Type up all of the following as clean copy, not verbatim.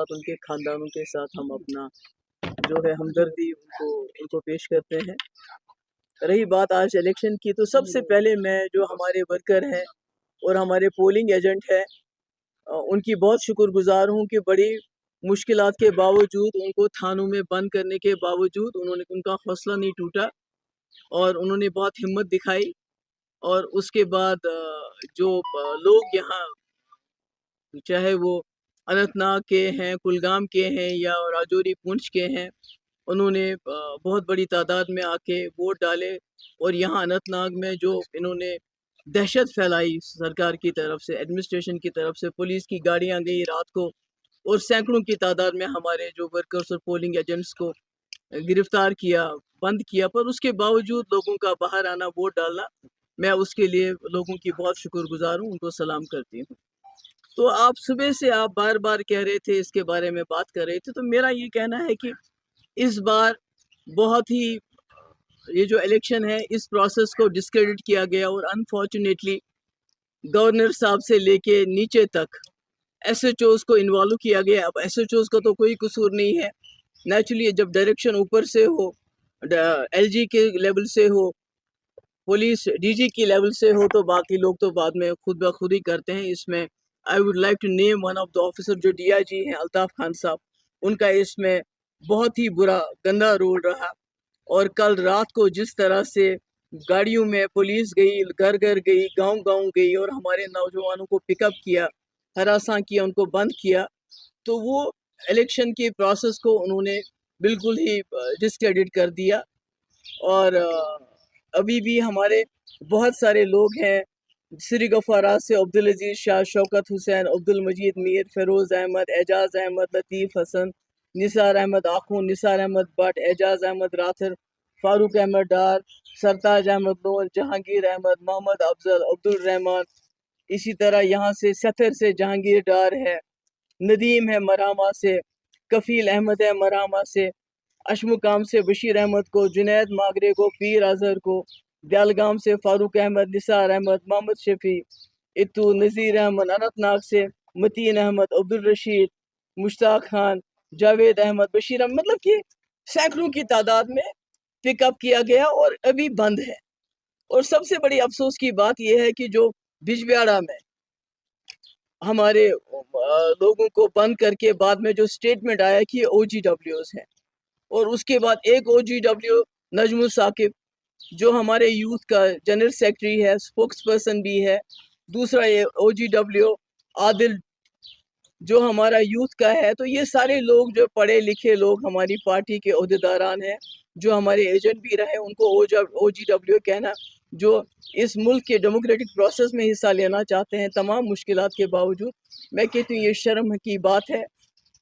साथ, उनके ख़ानदानों के साथ हम अपना जो है हमदर्दी उनको पेश करते हैं। रही बात आज इलेक्शन की, तो सबसे पहले मैं जो हमारे वर्कर हैं और हमारे पोलिंग एजेंट हैं उनकी बहुत शुक्रगुजार हूँ कि बड़ी मुश्किलात के बावजूद, उनको थानों में बंद करने के बावजूद उनका हौसला नहीं टूटा और उन्होंने बहुत हिम्मत दिखाई। और उसके बाद जो लोग यहाँ, चाहे वो अनंतनाग के हैं, कुलगाम के हैं या राजौरी पुंछ के हैं, उन्होंने बहुत बड़ी तादाद में आके वोट डाले। और यहाँ अनंतनाग में जो इन्होंने दहशत फैलाई सरकार की तरफ से, एडमिनिस्ट्रेशन की तरफ से, पुलिस की गाड़ियाँ गई रात को और सैकड़ों की तादाद में हमारे जो वर्कर्स और पोलिंग एजेंट्स को गिरफ्तार किया, बंद किया, पर उसके बावजूद लोगों का बाहर आना, वोट डालना, मैं उसके लिए लोगों की बहुत शुक्रगुजार हूँ, उनको सलाम करती हूँ। तो आप सुबह से आप बार बार कह रहे थे, इसके बारे में बात कर रहे थे, तो मेरा ये कहना है कि इस बार बहुत ही ये जो इलेक्शन है, इस प्रोसेस को डिस्क्रेडिट किया गया और अनफॉर्चुनेटली गवर्नर साहब से लेके नीचे तक एसएचओज को इन्वॉल्व किया गया। अब एसएचओज का तो कोई कसूर नहीं है, नेचुरली जब डायरेक्शन ऊपर से हो, एलजी के लेवल से हो, पुलिस डीजी की लेवल से हो, तो बाकी लोग तो बाद में खुद ब खुद ही करते हैं। इसमें I would like to name one of the officer जो डीआईजी हैं, अल्ताफ खान साहब, उनका इसमें बहुत ही बुरा गंदा रोल रहा। और कल रात को जिस तरह से गाड़ियों में पुलिस गई, घर घर गई, गांव गांव गई और हमारे नौजवानों को पिकअप किया, हरासा किया, उनको बंद किया, तो वो इलेक्शन के प्रोसेस को उन्होंने बिल्कुल ही डिस्क्रेडिट कर दिया। और अभी भी हमारे बहुत सारे लोग हैं, श्री गफारात से अब्दुल अजीज शाह, शौकत हुसैन, अब्दुल मजीद मीर, फेरोज़ अहमद, एजाज अहमद, लतीफ़ हसन, निसार अहमद आखून, निसार अहमद भट्ट, एजाज अहमद राथर, फारूक अहमद डार, सरताज अहमद नूर, जहांगीर अहमद, मोहम्मद अफजल, अब्दुल रहमान, इसी तरह यहाँ से सफर से जहांगीर डार है, नदीम है मरामा से, कफील अहमद है मरामा से, अशमुकाम से बशीर अहमद को, जुनैद मागरे को, पीर अजहर को, दयालगाम से फारूक अहमद, निसार अहमद, मोहम्मद शफी, इतू, नज़ीर अहमद, अनंतनाग से मतीन अहमद, अब्दुल रशीद, मुश्ताक खान, जावेद अहमद, बशीर अहमद, मतलब कि सैकड़ों की तादाद में पिकअप किया गया और अभी बंद है। और सबसे बड़ी अफसोस की बात यह है कि जो बिजबियाड़ा में हमारे लोगों को बंद करके बाद में जो स्टेटमेंट आया कि OGWs हैं, और उसके बाद एक OGW नजमुल साकिब जो हमारे यूथ का जनरल सेक्रेटरी है, स्पोक्स पर्सन भी है, दूसरा ये OGW आदिल जो हमारा यूथ का है। तो ये सारे लोग जो पढ़े लिखे लोग हमारी पार्टी के ओहदेदारान हैं, जो हमारे एजेंट भी रहे, उनको OGW कहना, जो इस मुल्क के डेमोक्रेटिक प्रोसेस में हिस्सा लेना चाहते हैं तमाम मुश्किलात के बावजूद, मैं कहती हूँ ये शर्म की बात है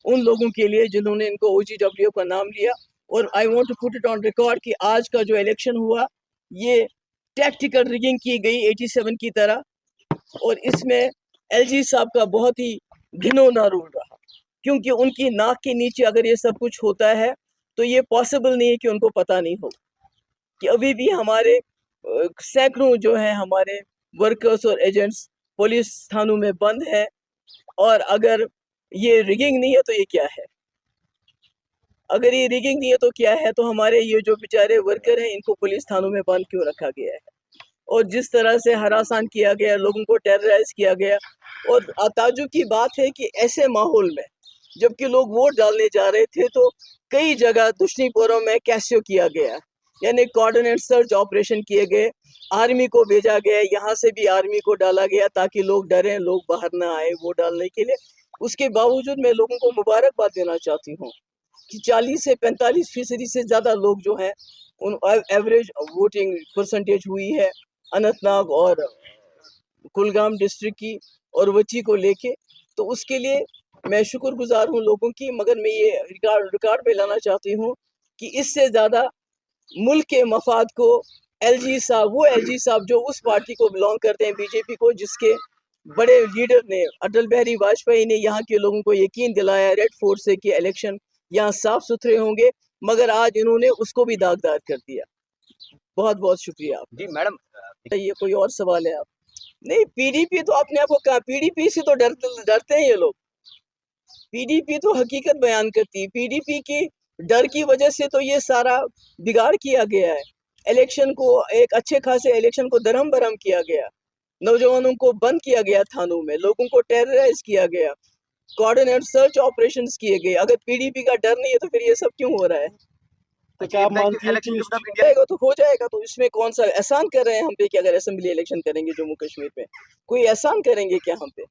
उन लोगों के लिए जिन्होंने इनको OGW का नाम लिया। और I want to put it on record कि आज का जो इलेक्शन हुआ ये टैक्टिकल रिगिंग की गई 87 की तरह, और इसमें एलजी साहब का बहुत ही घिनौना रोल रहा, क्योंकि उनकी नाक के नीचे अगर ये सब कुछ होता है तो ये पॉसिबल नहीं है कि उनको पता नहीं हो कि अभी भी हमारे सैकड़ों जो हैं हमारे वर्कर्स और एजेंट्स पुलिस थानों में बंद है। और अगर ये रिगिंग नहीं है तो ये क्या है? अगर ये रिगिंग नहीं है तो क्या है? तो हमारे ये जो बेचारे वर्कर हैं इनको पुलिस थानों में बंद क्यों रखा गया है? और जिस तरह से हरासान किया गया, लोगों को टेरराइज किया गया। और ताज्जुब की बात है कि ऐसे माहौल में जबकि लोग वोट डालने जा रहे थे तो कई जगह दुश्मनीपुरों में कैसियो किया गया, यानी कोऑर्डिनेट सर्च ऑपरेशन किए गए, आर्मी को भेजा गया, यहाँ से भी आर्मी को डाला गया ताकि लोग डरें, लोग बाहर ना आए वोट डालने के लिए। उसके बावजूद मैं लोगों को मुबारकबाद देना चाहती हूँ कि 40 से 45% से ज़्यादा लोग जो हैं उन एवरेज वोटिंग परसेंटेज हुई है अनंतनाग और कुलगाम डिस्ट्रिक्ट की और वची को लेके। तो उसके लिए मैं शुक्रगुजार हूँ लोगों की, मगर मैं ये रिकॉर्ड पे लाना चाहती हूँ कि इससे ज़्यादा मुल्क के मफाद को एलजी साहब, वो एलजी साहब जो उस पार्टी को बिलोंग करते हैं, बीजेपी को, जिसके बड़े लीडर ने अटल बिहारी वाजपेयी ने यहाँ के लोगों को यकीन दिलाया रेड फोर्ट से कि इलेक्शन यहाँ साफ सुथरे होंगे, मगर आज इन्होंने उसको भी दागदार कर दिया। बहुत बहुत शुक्रिया आप जी मैडम। ये कोई और सवाल है? आप नहीं, पीडीपी तो अपने आप को कहा, पीडीपी से तो डरते हैं ये लोग। پی ڈی پی تو حقیقت بیان کرتی ہے. پی ڈی پی کی ڈر کی وجہ سے تو یہ سارا بگاڑ کیا گیا ہے. الیکشن کو ایک اچھے خاصے الیکشن کو درہم برہم کیا گیا, نوجوانوں کو بند کیا گیا تھانوں میں, لوگوں کو ٹیررائز کیا گیا, کوآرڈینیٹ سرچ آپریشنز کیے گئے. اگر پی ڈی پی کا ڈر نہیں ہے تو پھر یہ سب کیوں ہو رہا ہے؟ تو کیا آپ مانتی ہیں کہ جائے گا تو ہو جائے گا, تو اس میں کون سا احسان کر رہے ہیں ہم پہ کہ اگر اسمبلی الیکشن کریں گے جموں کشمیر پہ؟ کوئی احسان کریں گے کیا ہم پہ؟